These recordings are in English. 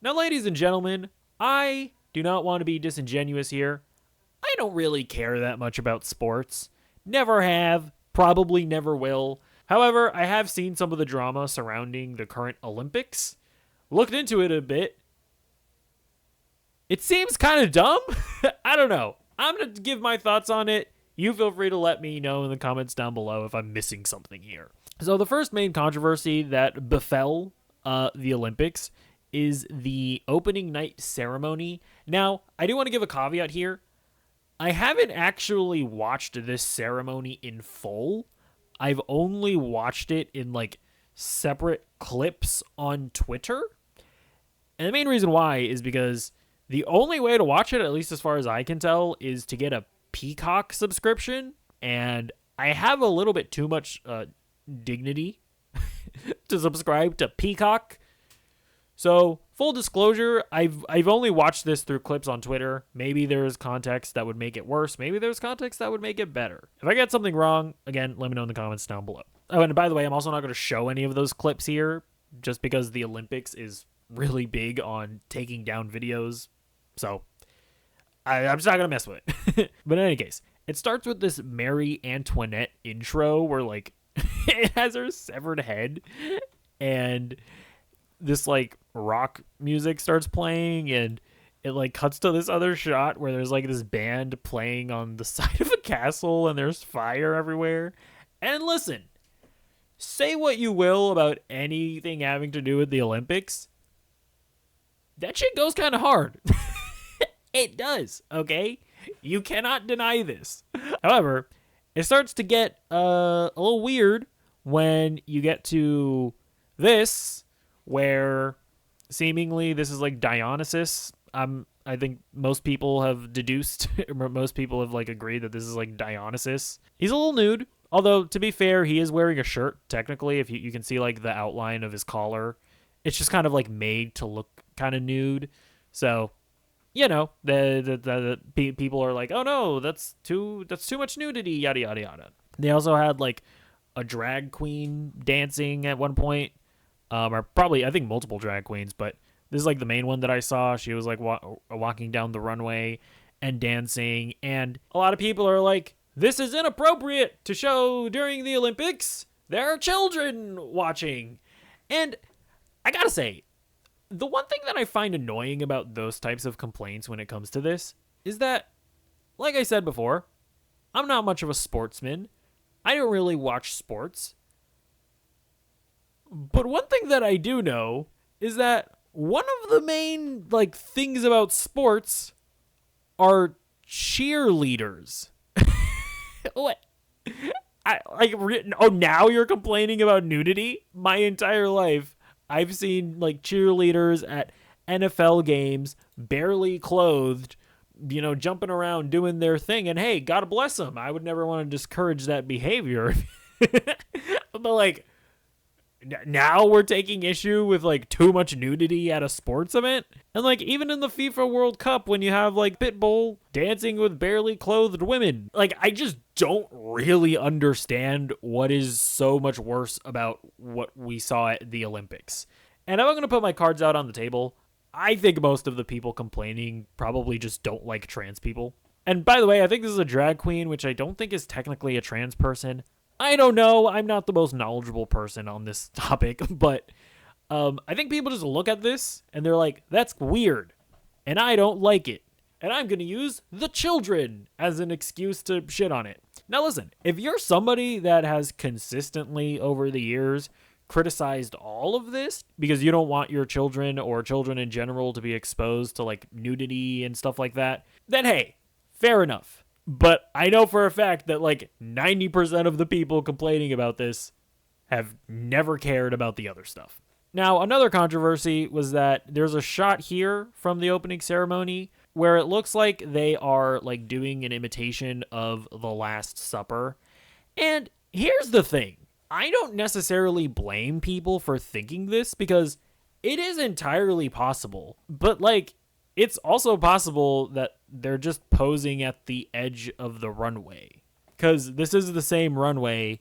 Now, ladies and gentlemen, I do not want to be disingenuous here. I don't really care that much about sports. Never have, probably never will. However, I have seen some of the drama surrounding the current Olympics. Looked into it a bit. It seems kind of dumb. I don't know. I'm going to give my thoughts on it. You feel free to let me know in the comments down below if I'm missing something here. So the first main controversy that befell the Olympics is the opening night ceremony. Now, I do want to give a caveat here. I haven't actually watched this ceremony in full. I've only watched it in like separate clips on Twitter. And the main reason why is because the only way to watch it, at least as far as I can tell, is to get a Peacock subscription. And I have a little bit too much dignity to subscribe to Peacock. So, full disclosure, I've only watched this through clips on Twitter. Maybe there's context that would make it worse. Maybe there's context that would make it better. If I get something wrong, again, let me know in the comments down below. Oh, and by the way, I'm also not going to show any of those clips here, just because the Olympics is really big on taking down videos. So, I'm just not going to mess with it. But in any case, it starts with this Marie Antoinette intro where, like, it has her severed head, and this like rock music starts playing, and it like cuts to this other shot where there's like this band playing on the side of a castle and there's fire everywhere. And listen, say what you will about anything having to do with the Olympics, that shit goes kind of hard. It does, okay? You cannot deny this. However, it starts to get a little weird when you get to this, where seemingly this is like Dionysus. I think most people have deduced, most people have like agreed that this is like Dionysus. He's a little nude, although to be fair, he is wearing a shirt. Technically, if you can see like the outline of his collar, it's just kind of like made to look kind of nude. So, you know, the people are like, oh no, that's too much nudity, yada yada yada. They also had like a drag queen dancing at one point. Or probably, I think, multiple drag queens, but this is like the main one that I saw. She was like walking down the runway and dancing, and a lot of people are like, this is inappropriate to show during the Olympics. There are children watching. And I gotta say, the one thing that I find annoying about those types of complaints when it comes to this is that, like I said before, I'm not much of a sportsman. I don't really watch sports. But one thing that I do know is that one of the main like things about sports are cheerleaders. What? Now you're complaining about nudity? My entire life, I've seen like cheerleaders at NFL games, barely clothed, you know, jumping around doing their thing. And hey, God bless them. I would never want to discourage that behavior. But like, now we're taking issue with like too much nudity at a sports event. And like even in the FIFA World Cup, when you have like Pitbull dancing with barely clothed women, like I just don't really understand what is so much worse about what we saw at the Olympics. And if I'm going to put my cards out on the table, I think most of the people complaining probably just don't like trans people. And by the way, I think this is a drag queen, which I don't think is technically a trans person. I don't know. I'm not the most knowledgeable person on this topic, but I think people just look at this and they're like, that's weird, and I don't like it, and I'm going to use the children as an excuse to shit on it. Now listen, if you're somebody that has consistently over the years criticized all of this because you don't want your children or children in general to be exposed to like nudity and stuff like that, then hey, fair enough. But I know for a fact that like 90% of the people complaining about this have never cared about the other stuff. Now, another controversy was that there's a shot here from the opening ceremony where it looks like they are like doing an imitation of the Last Supper. And here's the thing. I don't necessarily blame people for thinking this because it is entirely possible. But like, it's also possible that they're just posing at the edge of the runway, because this is the same runway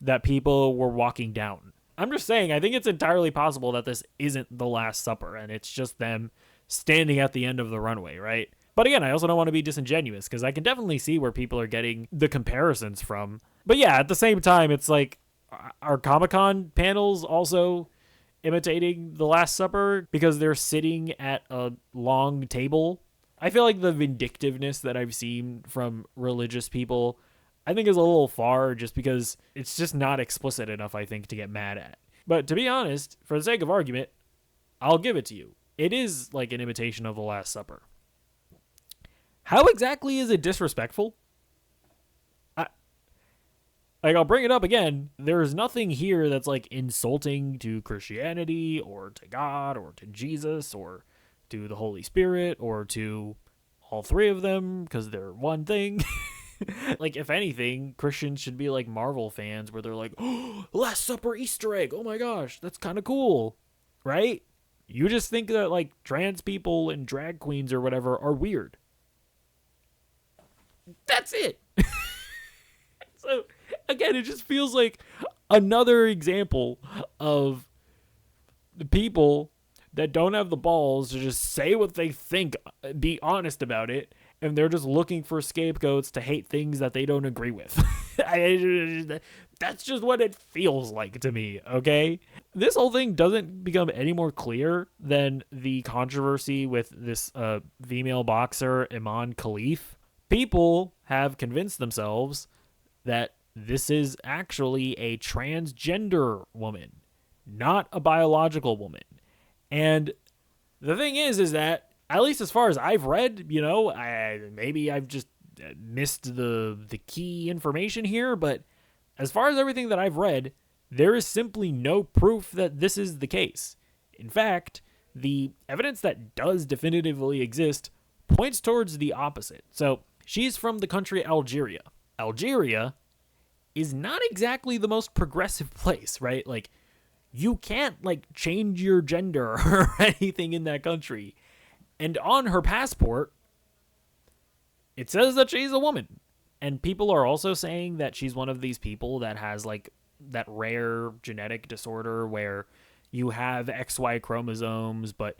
that people were walking down. I'm just saying, I think it's entirely possible that this isn't the Last Supper and it's just them standing at the end of the runway, right? But again, I also don't want to be disingenuous because I can definitely see where people are getting the comparisons from. But yeah, at the same time, it's like, are Comic-Con panels also imitating the Last Supper because they're sitting at a long table? I feel like the vindictiveness that I've seen from religious people, I think is a little far just because it's just not explicit enough, I think, to get mad at. But to be honest, for the sake of argument, I'll give it to you. It is like an imitation of the Last Supper. How exactly is it disrespectful? I'll bring it up again. There's nothing here that's like insulting to Christianity or to God or to Jesus or to the Holy Spirit or to all three of them because they're one thing. Like, if anything, Christians should be like Marvel fans where they're like, oh, Last Supper Easter egg. Oh my gosh, that's kind of cool. Right? You just think that like trans people and drag queens or whatever are weird. That's it. So, again, it just feels like another example of the people that don't have the balls to just say what they think, be honest about it, and they're just looking for scapegoats to hate things that they don't agree with. That's just what it feels like to me, okay? This whole thing doesn't become any more clear than the controversy with this female boxer, Iman Khalif. People have convinced themselves that this is actually a transgender woman, not a biological woman. And the thing is that, at least as far as I've read, you know, maybe I've just missed the key information here, but as far as everything that I've read, there is simply no proof that this is the case. In fact, the evidence that does definitively exist points towards the opposite. So, she's from the country Algeria. Algeria is not exactly the most progressive place, right? Like, you can't, like, change your gender or anything in that country. And on her passport, it says that she's a woman. And people are also saying that she's one of these people that has, like, that rare genetic disorder where you have XY chromosomes, but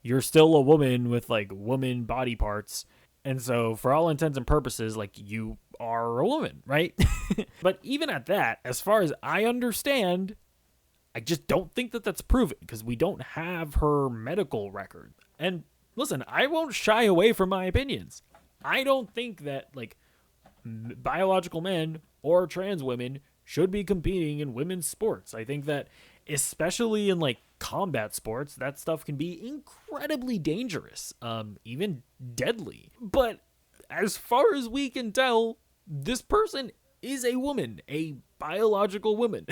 you're still a woman with, like, woman body parts. And so, for all intents and purposes, like, you are a woman, right? But even at that, as far as I understand, I just don't think that that's proven because we don't have her medical record. And listen, I won't shy away from my opinions. I don't think that, like, biological men or trans women should be competing in women's sports. I think that, especially in, like, combat sports, that stuff can be incredibly dangerous, even deadly. But as far as we can tell, this person is a woman, a biological woman.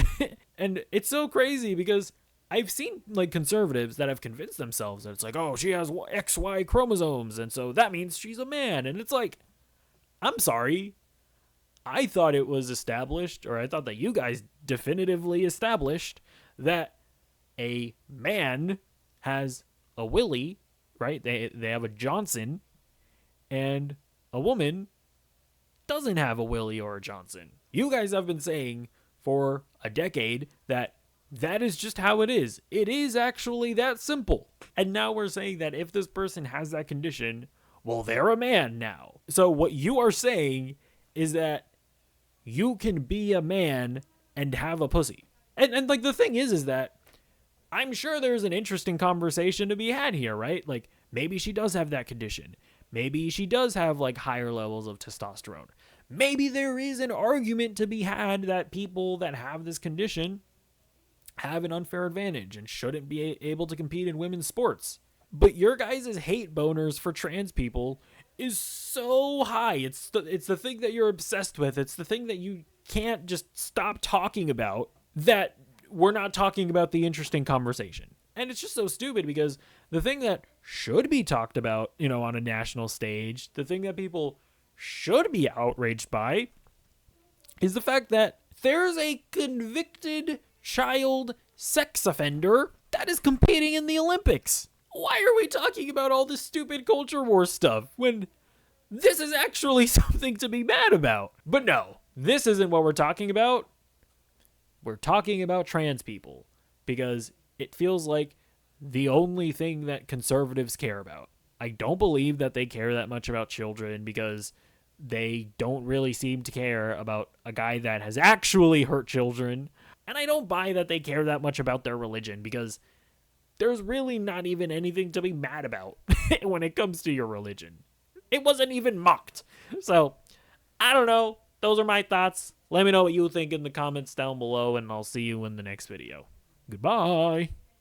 And it's so crazy because I've seen, like, conservatives that have convinced themselves that it's like, oh, she has XY chromosomes, and so that means she's a man. And it's like, I'm sorry. I thought it was established, or I thought that you guys definitively established that a man has a Willie, right? They have a Johnson, and a woman doesn't have a Willie or a Johnson. You guys have been saying for a decade that that is just how it is. It is actually that simple. And now we're saying that if this person has that condition, well, they're a man now. So what you are saying is that you can be a man and have a pussy. And like, the thing is that I'm sure there's an interesting conversation to be had here, right? Like, maybe she does have that condition. Maybe she does have, like, higher levels of testosterone. Maybe there is an argument to be had that people that have this condition have an unfair advantage and shouldn't be able to compete in women's sports. But your guys' hate boners for trans people is so high. It's the thing that you're obsessed with. It's the thing that you can't just stop talking about, that we're not talking about the interesting conversation. And it's just so stupid because the thing that should be talked about, you know, on a national stage, the thing that people should be outraged by, is the fact that there's a convicted child sex offender that is competing in the Olympics. Why are we talking about all this stupid culture war stuff when this is actually something to be mad about? But no, this isn't what we're talking about. We're talking about trans people. because it feels like the only thing that conservatives care about. I don't believe that they care that much about children because they don't really seem to care about a guy that has actually hurt children. And I don't buy that they care that much about their religion because there's really not even anything to be mad about when it comes to your religion. It wasn't even mocked. So, I don't know. Those are my thoughts. Let me know what you think in the comments down below, and I'll see you in the next video. Goodbye.